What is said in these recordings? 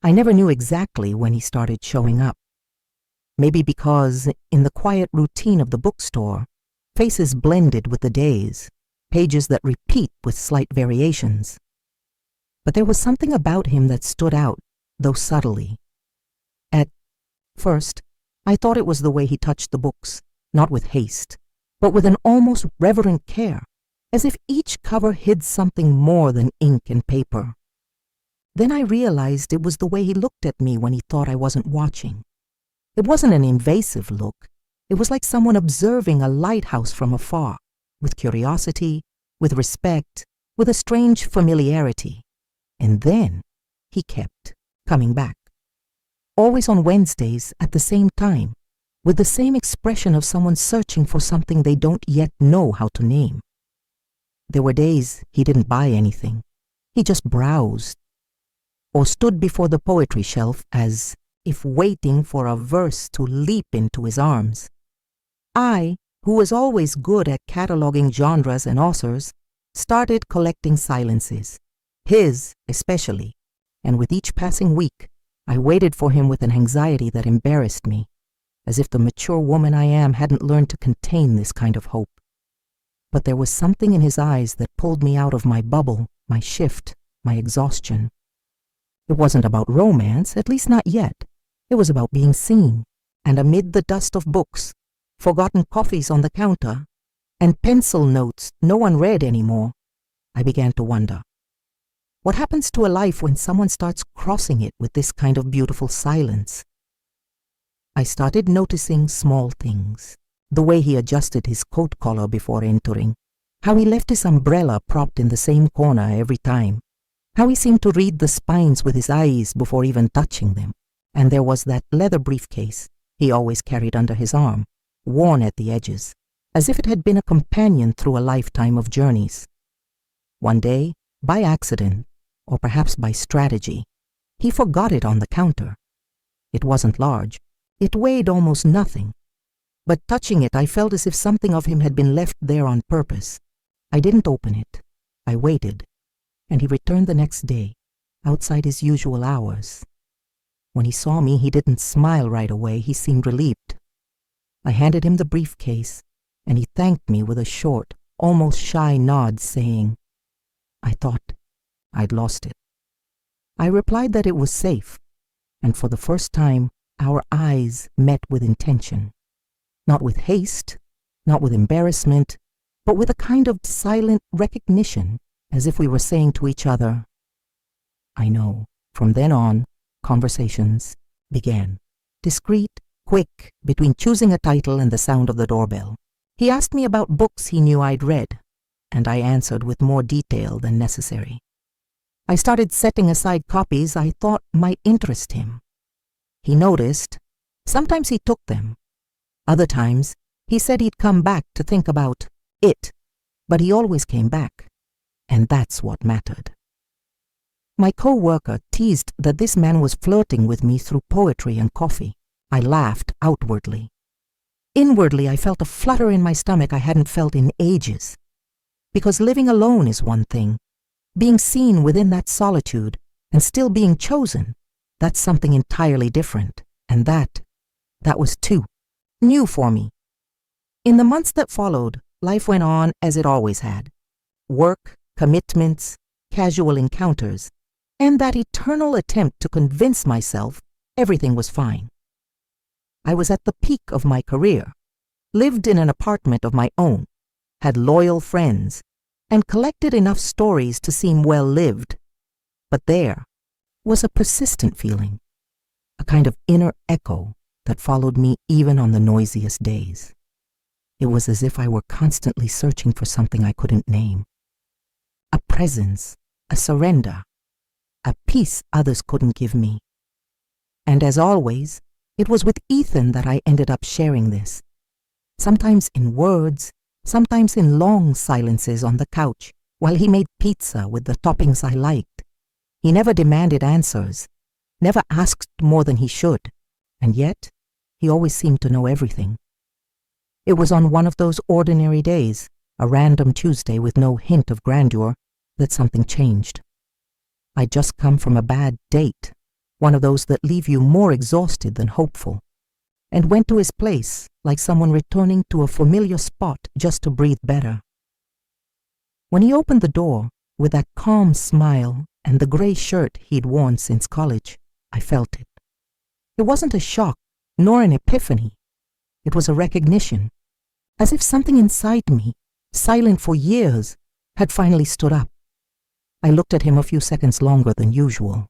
I never knew exactly when he started showing up. Maybe because, in the quiet routine of the bookstore, faces blended with the days, pages that repeat with slight variations. But there was something about him that stood out, though subtly. At first, I thought it was the way he touched the books, not with haste, but with an almost reverent care, as if each cover hid something more than ink and paper. Then I realized it was the way he looked at me when he thought I wasn't watching. It wasn't an invasive look. It was like someone observing a lighthouse from afar, with curiosity, with respect, with a strange familiarity. And then he kept coming back. Always on Wednesdays at the same time, with the same expression of someone searching for something they don't yet know how to name. There were days he didn't buy anything. He just browsed, or stood before the poetry shelf as if waiting for a verse to leap into his arms. I, who was always good at cataloging genres and authors, started collecting silences, his especially, and with each passing week, I waited for him with an anxiety that embarrassed me, as if the mature woman I am hadn't learned to contain this kind of hope. But there was something in his eyes that pulled me out of my bubble, my shift, my exhaustion. It wasn't about romance, at least not yet. It was about being seen, and amid the dust of books, forgotten coffees on the counter, and pencil notes no one read anymore, I began to wonder. What happens to a life when someone starts crossing it with this kind of beautiful silence? I started noticing small things, the way he adjusted his coat collar before entering, how he left his umbrella propped in the same corner every time, how he seemed to read the spines with his eyes before even touching them. And there was that leather briefcase he always carried under his arm, worn at the edges, as if it had been a companion through a lifetime of journeys. One day, by accident, or perhaps by strategy, he forgot it on the counter. It wasn't large. It weighed almost nothing. But touching it, I felt as if something of him had been left there on purpose. I didn't open it. I waited, and he returned the next day, outside his usual hours. When he saw me, he didn't smile right away. He seemed relieved. I handed him the briefcase, and he thanked me with a short, almost shy nod, saying, "I thought I'd lost it." I replied that it was safe, and for the first time, our eyes met with intention. Not with haste, not with embarrassment, but with a kind of silent recognition, as if we were saying to each other, "I know." From then on, conversations began. Discreet, quick, between choosing a title and the sound of the doorbell. He asked me about books he knew I'd read, and I answered with more detail than necessary. I started setting aside copies I thought might interest him. He noticed. Sometimes he took them. Other times, he said he'd come back to think about it, but he always came back, and that's what mattered. My co-worker teased that this man was flirting with me through poetry and coffee. I laughed outwardly. Inwardly, I felt a flutter in my stomach I hadn't felt in ages. Because living alone is one thing. Being seen within that solitude and still being chosen, that's something entirely different. And that was too new for me. In the months that followed, life went on as it always had. Work, commitments, casual encounters, and that eternal attempt to convince myself everything was fine. I was at the peak of my career, lived in an apartment of my own, had loyal friends, and collected enough stories to seem well lived. But there was a persistent feeling, a kind of inner echo that followed me even on the noisiest days. It was as if I were constantly searching for something I couldn't name. A presence, a surrender, a peace others couldn't give me. And as always, it was with Ethan that I ended up sharing this. Sometimes in words, sometimes in long silences on the couch, while he made pizza with the toppings I liked. He never demanded answers, never asked more than he should, and yet he always seemed to know everything. It was on one of those ordinary days, a random Tuesday with no hint of grandeur, that something changed. I'd just come from a bad date, one of those that leave you more exhausted than hopeful, and went to his place like someone returning to a familiar spot just to breathe better. When he opened the door with that calm smile and the gray shirt he'd worn since college, I felt it. It wasn't a shock, nor an epiphany. It was a recognition, as if something inside me, silent for years, had finally stood up. I looked at him a few seconds longer than usual.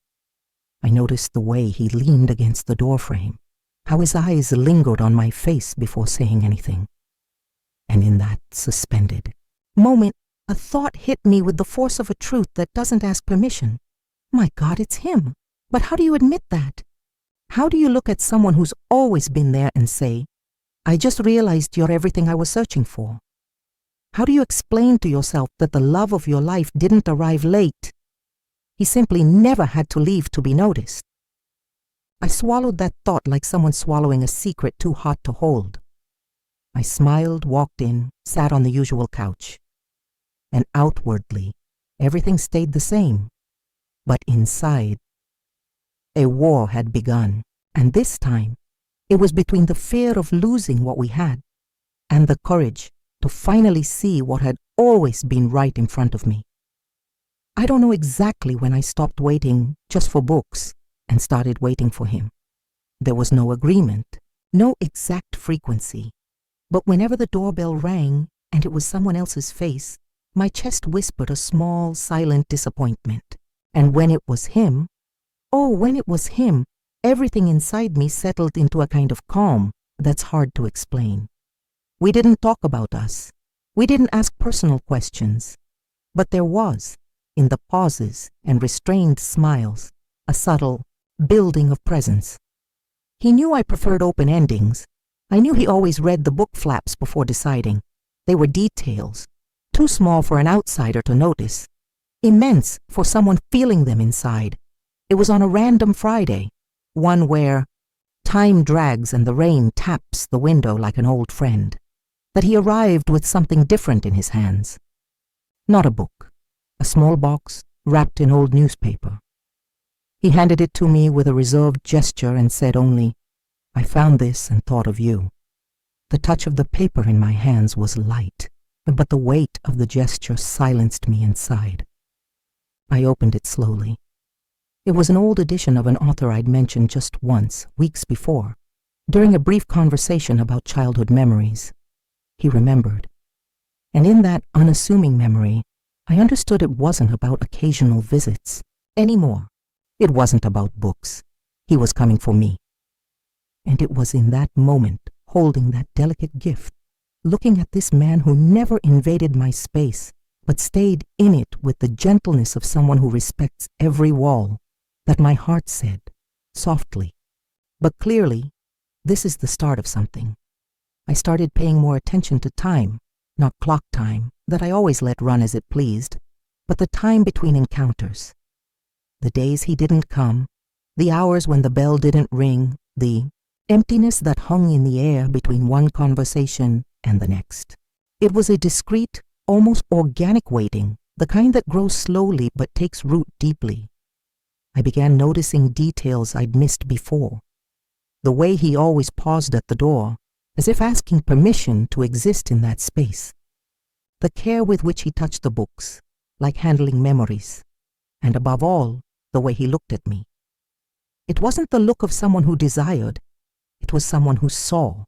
I noticed the way he leaned against the doorframe, how his eyes lingered on my face before saying anything. And in that suspended moment, a thought hit me with the force of a truth that doesn't ask permission. My God, it's him. But how do you admit that? How do you look at someone who's always been there and say, I just realized you're everything I was searching for? How do you explain to yourself that the love of your life didn't arrive late? He simply never had to leave to be noticed. I swallowed that thought like someone swallowing a secret too hot to hold. I smiled, walked in, sat on the usual couch. And outwardly, everything stayed the same. But inside, a war had begun, and this time, it was between the fear of losing what we had and the courage to finally see what had always been right in front of me. I don't know exactly when I stopped waiting just for books and started waiting for him. There was no agreement, no exact frequency, but whenever the doorbell rang and it was someone else's face, my chest whispered a small, silent disappointment. And when it was him, everything inside me settled into a kind of calm that's hard to explain. We didn't talk about us. We didn't ask personal questions. But there was, in the pauses and restrained smiles, a subtle building of presence. He knew I preferred open endings. I knew he always read the book flaps before deciding. They were details, too small for an outsider to notice, immense for someone feeling them inside. It was on a random Friday, one where time drags and the rain taps the window like an old friend, that he arrived with something different in his hands. Not a book, a small box wrapped in old newspaper. He handed it to me with a reserved gesture and said only, I found this and thought of you. The touch of the paper in my hands was light, but the weight of the gesture silenced me inside. I opened it slowly. It was an old edition of an author I'd mentioned just once, weeks before, during a brief conversation about childhood memories. He remembered. And in that unassuming memory, I understood it wasn't about occasional visits anymore. It wasn't about books. He was coming for me. And it was in that moment, holding that delicate gift, looking at this man who never invaded my space, but stayed in it with the gentleness of someone who respects every wall, that my heart said, softly, but clearly, this is the start of something. I started paying more attention to time, not clock time, that I always let run as it pleased, but the time between encounters. The days he didn't come, the hours when the bell didn't ring, the emptiness that hung in the air between one conversation and the next. It was a discreet, almost organic waiting, the kind that grows slowly but takes root deeply. I began noticing details I'd missed before. The way he always paused at the door, as if asking permission to exist in that space. The care with which he touched the books, like handling memories. And above all, the way he looked at me. It wasn't the look of someone who desired. It was someone who saw.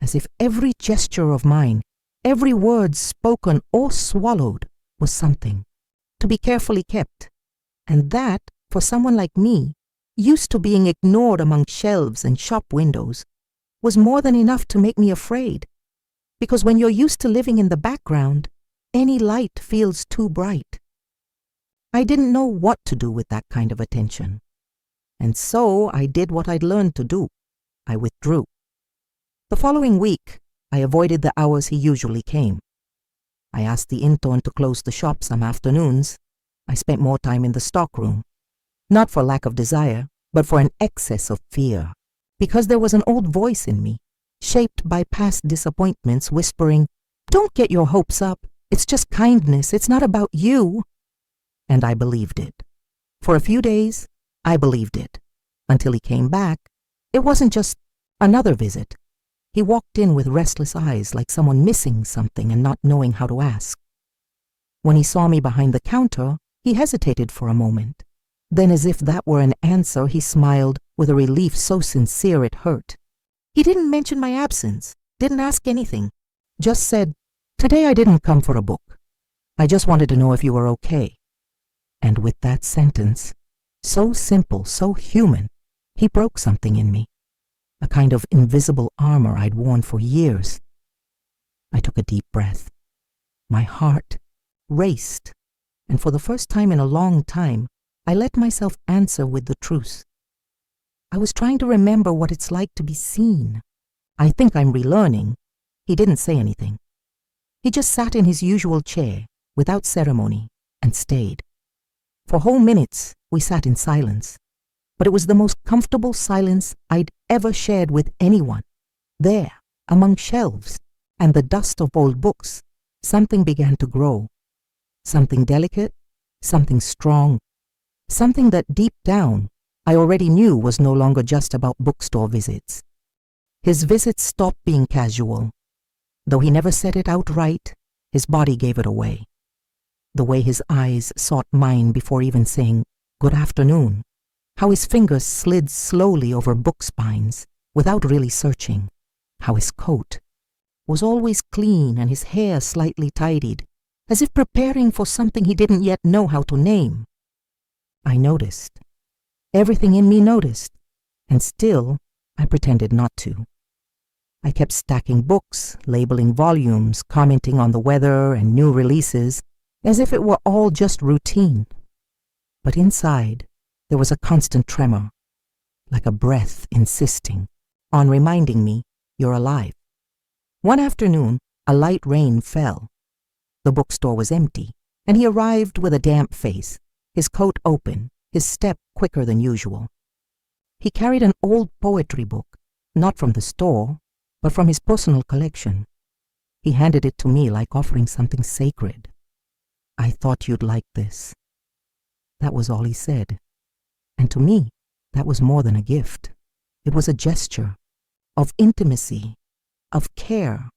As if every gesture of mine, every word spoken or swallowed, was something to be carefully kept. And that, for someone like me, used to being ignored among shelves and shop windows, was more than enough to make me afraid. Because when you're used to living in the background, any light feels too bright. I didn't know what to do with that kind of attention. And so I did what I'd learned to do. I withdrew. The following week, I avoided the hours he usually came. I asked the intern to close the shop some afternoons. I spent more time in the stockroom. Not for lack of desire, but for an excess of fear. Because there was an old voice in me, shaped by past disappointments, whispering, "Don't get your hopes up. It's just kindness. It's not about you." And I believed it. For a few days, I believed it. Until he came back, it wasn't just another visit. He walked in with restless eyes, like someone missing something and not knowing how to ask. When he saw me behind the counter, he hesitated for a moment. Then, as if that were an answer, he smiled with a relief so sincere it hurt. He didn't mention my absence, didn't ask anything, just said, "Today I didn't come for a book. I just wanted to know if you were okay." And with that sentence, so simple, so human, he broke something in me, a kind of invisible armor I'd worn for years. I took a deep breath. My heart raced, and for the first time in a long time, I let myself answer with the truth. I was trying to remember what it's like to be seen. I think I'm relearning. He didn't say anything. He just sat in his usual chair, without ceremony, and stayed. For whole minutes, we sat in silence, but it was the most comfortable silence I'd ever shared with anyone. There, among shelves and the dust of old books, something began to grow. Something delicate, something strong, something that deep down I already knew was no longer just about bookstore visits. His visits stopped being casual. Though he never said it outright, his body gave it away. The way his eyes sought mine before even saying, "Good afternoon," how his fingers slid slowly over book spines without really searching, how his coat was always clean and his hair slightly tidied, as if preparing for something he didn't yet know how to name. I noticed. Everything in me noticed, and still I pretended not to. I kept stacking books, labeling volumes, commenting on the weather and new releases, as if it were all just routine. But inside, there was a constant tremor, like a breath insisting on reminding me, "You're alive." One afternoon, a light rain fell. The bookstore was empty, and he arrived with a damp face, his coat open, his step quicker than usual. He carried an old poetry book, not from the store, but from his personal collection. He handed it to me like offering something sacred. "I thought you'd like this." That was all he said. And to me, that was more than a gift. It was a gesture of intimacy, of care,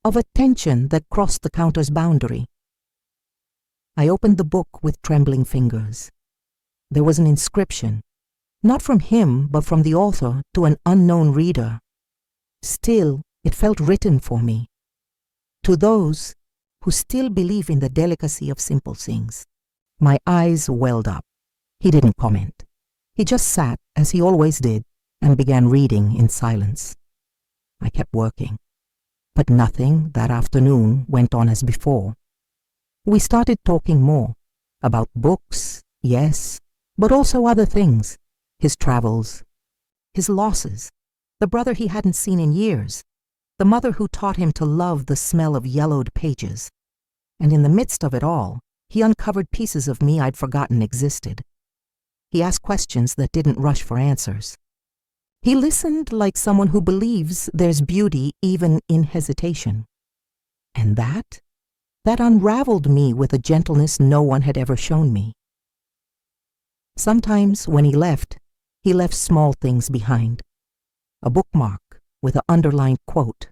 of attention that crossed the counter's boundary. I opened the book with trembling fingers. There was an inscription, not from him, but from the author to an unknown reader. Still, it felt written for me. To those who still believe in the delicacy of simple things. My eyes welled up. He didn't comment. He just sat, as he always did, and began reading in silence. I kept working. But nothing that afternoon went on as before. We started talking more, about books, yes, but also other things, his travels, his losses, the brother he hadn't seen in years, the mother who taught him to love the smell of yellowed pages. And in the midst of it all, he uncovered pieces of me I'd forgotten existed. He asked questions that didn't rush for answers. He listened like someone who believes there's beauty even in hesitation. And that unraveled me with a gentleness no one had ever shown me. Sometimes when he left small things behind. A bookmark with an underlined quote,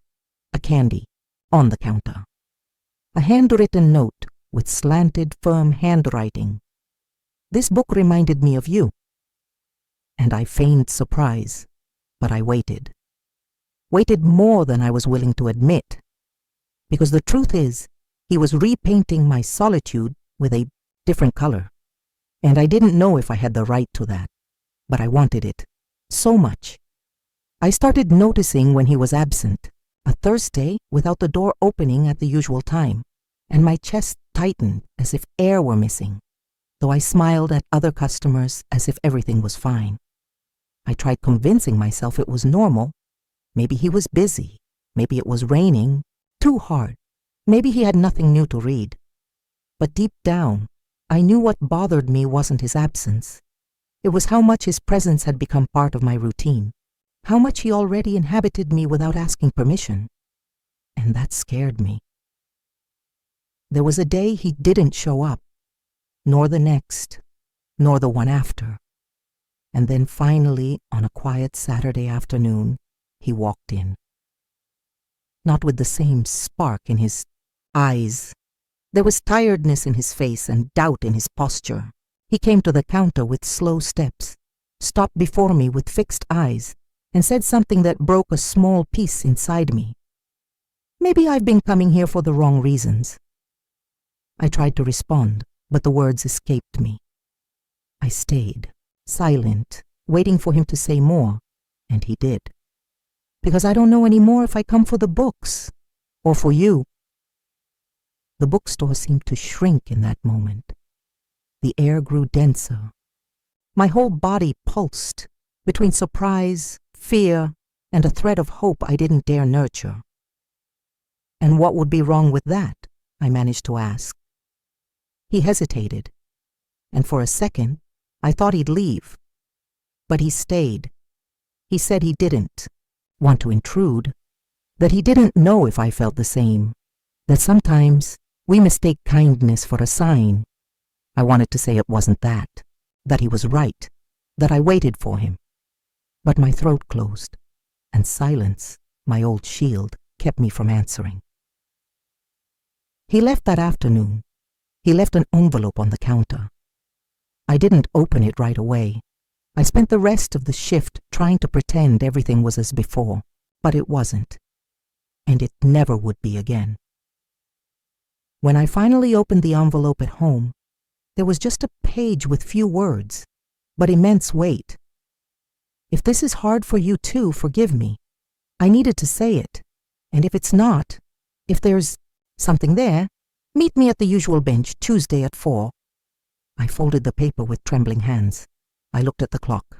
a candy, on the counter. A handwritten note with slanted, firm handwriting. "This book reminded me of you." And I feigned surprise, but I waited. Waited more than I was willing to admit. Because the truth is, he was repainting my solitude with a different color. And I didn't know if I had the right to that, but I wanted it so much. I started noticing when he was absent, a Thursday without the door opening at the usual time, and my chest tightened as if air were missing, though I smiled at other customers as if everything was fine. I tried convincing myself it was normal. Maybe he was busy. Maybe it was raining. Too hard. Maybe he had nothing new to read. But deep down, I knew what bothered me wasn't his absence. It was how much his presence had become part of my routine. How much he already inhabited me without asking permission. And that scared me. There was a day he didn't show up, nor the next, nor the one after. And then finally, on a quiet Saturday afternoon, he walked in. Not with the same spark in his eyes. There was tiredness in his face and doubt in his posture. He came to the counter with slow steps, stopped before me with fixed eyes, and said something that broke a small piece inside me. Maybe I've been coming here for the wrong reasons. I tried to respond, but the words escaped me. I stayed, silent, waiting for him to say more, and he did. Because I don't know anymore if I come for the books, or for you. The bookstore seemed to shrink in that moment. The air grew denser. My whole body pulsed between surprise, fear, and a thread of hope I didn't dare nurture. And what would be wrong with that? I managed to ask. He hesitated, and for a second, I thought he'd leave. But he stayed. He said he didn't want to intrude, that he didn't know if I felt the same, that sometimes we mistake kindness for a sign. I wanted to say it wasn't that he was right, that I waited for him. But my throat closed, and silence, my old shield, kept me from answering. He left that afternoon. He left an envelope on the counter. I didn't open it right away. I spent the rest of the shift trying to pretend everything was as before, but it wasn't, and it never would be again. When I finally opened the envelope at home, there was just a page with few words, but immense weight. If this is hard for you too, forgive me. I needed to say it, and if it's not, if there's something there, meet me at the usual bench Tuesday at 4. I folded the paper with trembling hands. I looked at the clock.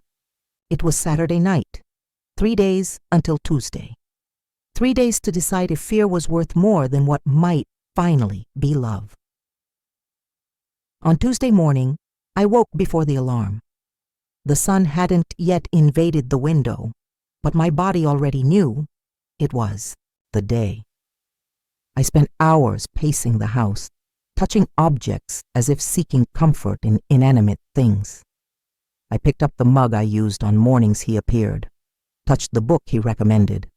It was Saturday night, 3 days until Tuesday. 3 days to decide if fear was worth more than what might finally be love. On Tuesday morning, I woke before the alarm. The sun hadn't yet invaded the window, but my body already knew it was the day. I spent hours pacing the house, touching objects as if seeking comfort in inanimate things. I picked up the mug I used on mornings he appeared, touched the book he recommended.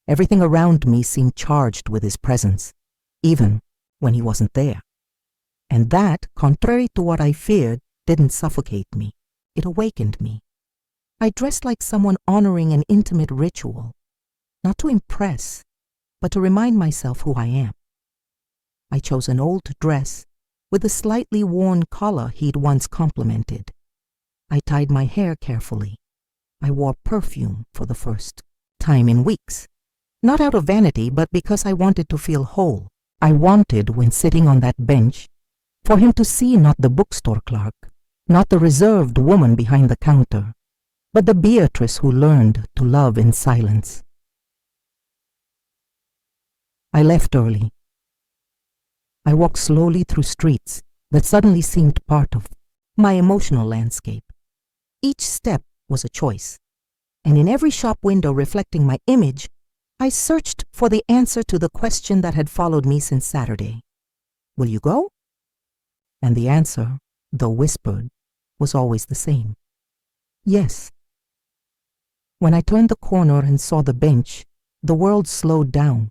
Everything around me seemed charged with his presence, even when he wasn't there. And that, contrary to what I feared, didn't suffocate me. It awakened me. I dressed like someone honoring an intimate ritual, not to impress, but to remind myself who I am. I chose an old dress with a slightly worn collar he'd once complimented. I tied my hair carefully. I wore perfume for the first time in weeks, not out of vanity, but because I wanted to feel whole. I wanted, when sitting on that bench, for him to see not the bookstore clerk, not the reserved woman behind the counter, but the Beatrice who learned to love in silence. I left early. I walked slowly through streets that suddenly seemed part of my emotional landscape. Each step was a choice, and in every shop window reflecting my image, I searched for the answer to the question that had followed me since Saturday. Will you go? And the answer, though whispered, was always the same. Yes. When I turned the corner and saw the bench, the world slowed down.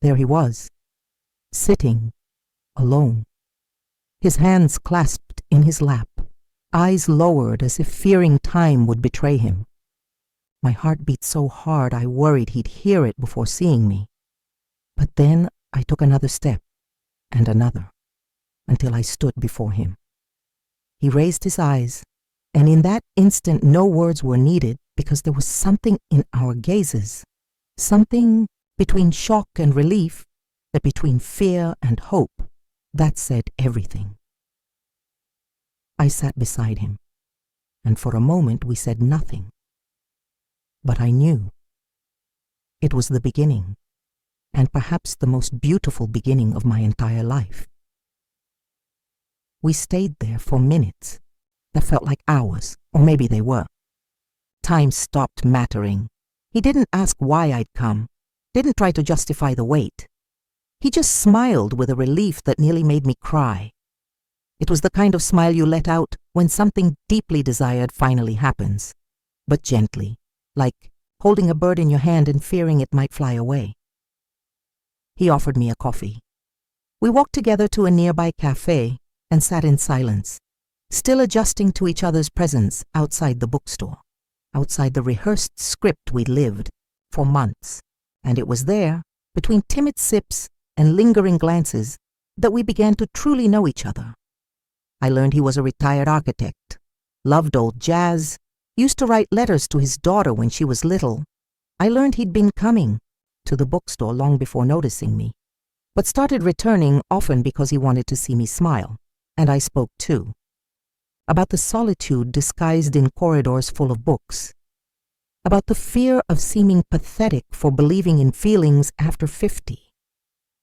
There he was, sitting, alone, his hands clasped in his lap, eyes lowered as if fearing time would betray him. My heart beat so hard I worried he'd hear it before seeing me. But then I took another step, and another, until I stood before him. He raised his eyes, and in that instant no words were needed because there was something in our gazes, something between shock and relief, but between fear and hope, that said everything. I sat beside him, and for a moment we said nothing. But I knew. It was the beginning, and perhaps the most beautiful beginning of my entire life. We stayed there for minutes that felt like hours, or maybe they were. Time stopped mattering. He didn't ask why I'd come, didn't try to justify the wait. He just smiled with a relief that nearly made me cry. It was the kind of smile you let out when something deeply desired finally happens, but gently, like holding a bird in your hand and fearing it might fly away. He offered me a coffee. We walked together to a nearby cafe and sat in silence, still adjusting to each other's presence outside the bookstore, outside the rehearsed script we'd lived for months. And it was there, between timid sips and lingering glances, that we began to truly know each other. I learned he was a retired architect, loved old jazz, used to write letters to his daughter when she was little. I learned he'd been coming to the bookstore long before noticing me, but started returning often because he wanted to see me smile, and I spoke too. About the solitude disguised in corridors full of books, about the fear of seeming pathetic for believing in feelings after 50,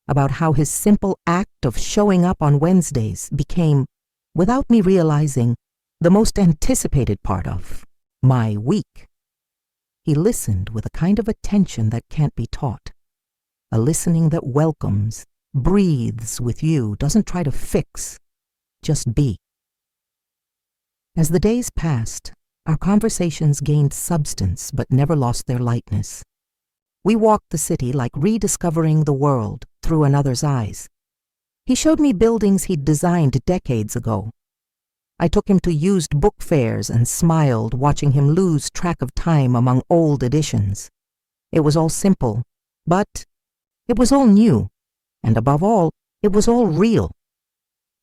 about how his simple act of showing up on Wednesdays became, without me realizing, the most anticipated part of my week. He listened with a kind of attention that can't be taught, a listening that welcomes, breathes with you, doesn't try to fix, just be. As the days passed, our conversations gained substance but never lost their lightness. We walked the city like rediscovering the world through another's eyes. He showed me buildings he'd designed decades ago. I took him to used book fairs and smiled, watching him lose track of time among old editions. It was all simple, but it was all new, and above all, it was all real.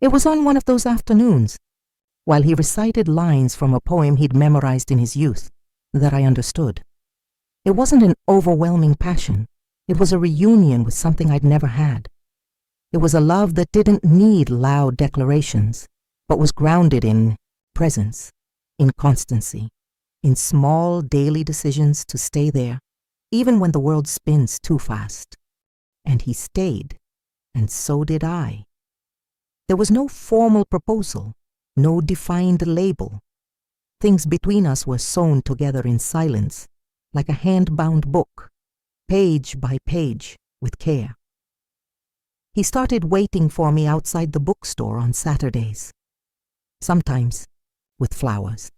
It was on one of those afternoons, while he recited lines from a poem he'd memorized in his youth, that I understood. It wasn't an overwhelming passion. It was a reunion with something I'd never had. It was a love that didn't need loud declarations, but was grounded in presence, in constancy, in small daily decisions to stay there, even when the world spins too fast. And he stayed, and so did I. There was no formal proposal, no defined label. Things between us were sewn together in silence, like a hand-bound book, page by page, with care. He started waiting for me outside the bookstore on Saturdays. Sometimes with flowers,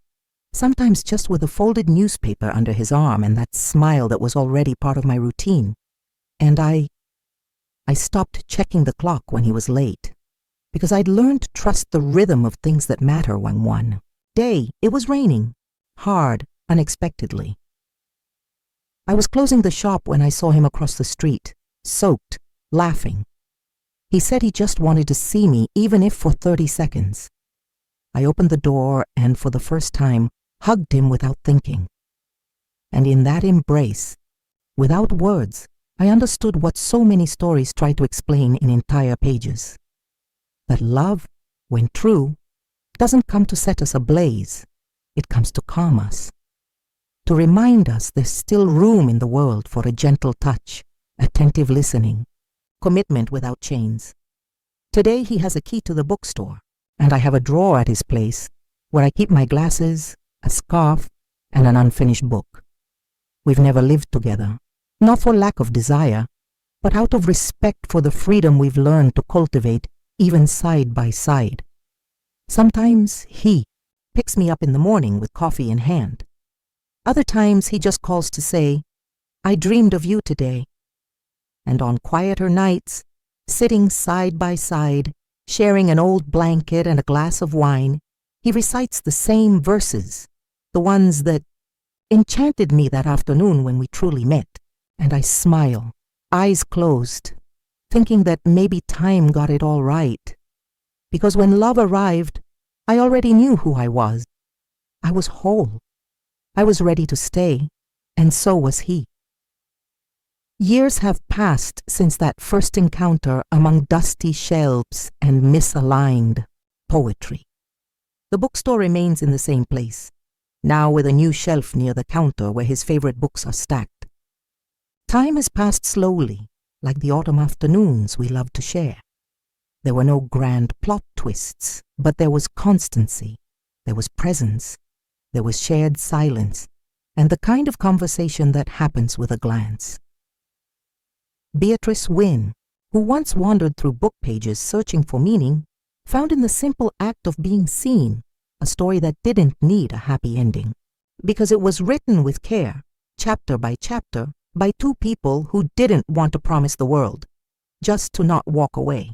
sometimes just with a folded newspaper under his arm and that smile that was already part of my routine. And I stopped checking the clock when he was late, because I'd learned to trust the rhythm of things that matter when one day it was raining, hard, unexpectedly. I was closing the shop when I saw him across the street, soaked, laughing. He said he just wanted to see me, even if for 30 seconds. I opened the door and, for the first time, hugged him without thinking. And in that embrace, without words, I understood what so many stories try to explain in entire pages. That love, when true, doesn't come to set us ablaze. It comes to calm us, to remind us there's still room in the world for a gentle touch, attentive listening, commitment without chains. Today he has a key to the bookstore, and I have a drawer at his place where I keep my glasses, a scarf, and an unfinished book. We've never lived together, not for lack of desire, but out of respect for the freedom we've learned to cultivate even side by side. Sometimes he picks me up in the morning with coffee in hand. Other times he just calls to say, "I dreamed of you today." And on quieter nights, sitting side by side, sharing an old blanket and a glass of wine, he recites the same verses, the ones that enchanted me that afternoon when we truly met. And I smile, eyes closed, thinking that maybe time got it all right. Because when love arrived, I already knew who I was. I was whole. I was ready to stay, and so was he. Years have passed since that first encounter among dusty shelves and misaligned poetry. The bookstore remains in the same place, now with a new shelf near the counter where his favorite books are stacked. Time has passed slowly, like the autumn afternoons we loved to share. There were no grand plot twists, but there was constancy, there was presence, there was shared silence, and the kind of conversation that happens with a glance. Beatrice Wynn, who once wandered through book pages searching for meaning, found in the simple act of being seen, a story that didn't need a happy ending, because it was written with care, chapter by chapter, by two people who didn't want to promise the world, just to not walk away.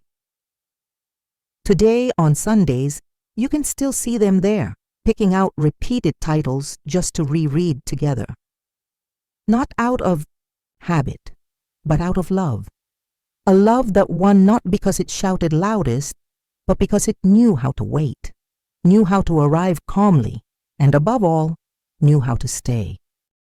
Today, on Sundays, you can still see them there, picking out repeated titles just to reread together. Not out of habit, but out of love. A love that won not because it shouted loudest, but because it knew how to wait, knew how to arrive calmly, and above all, knew how to stay.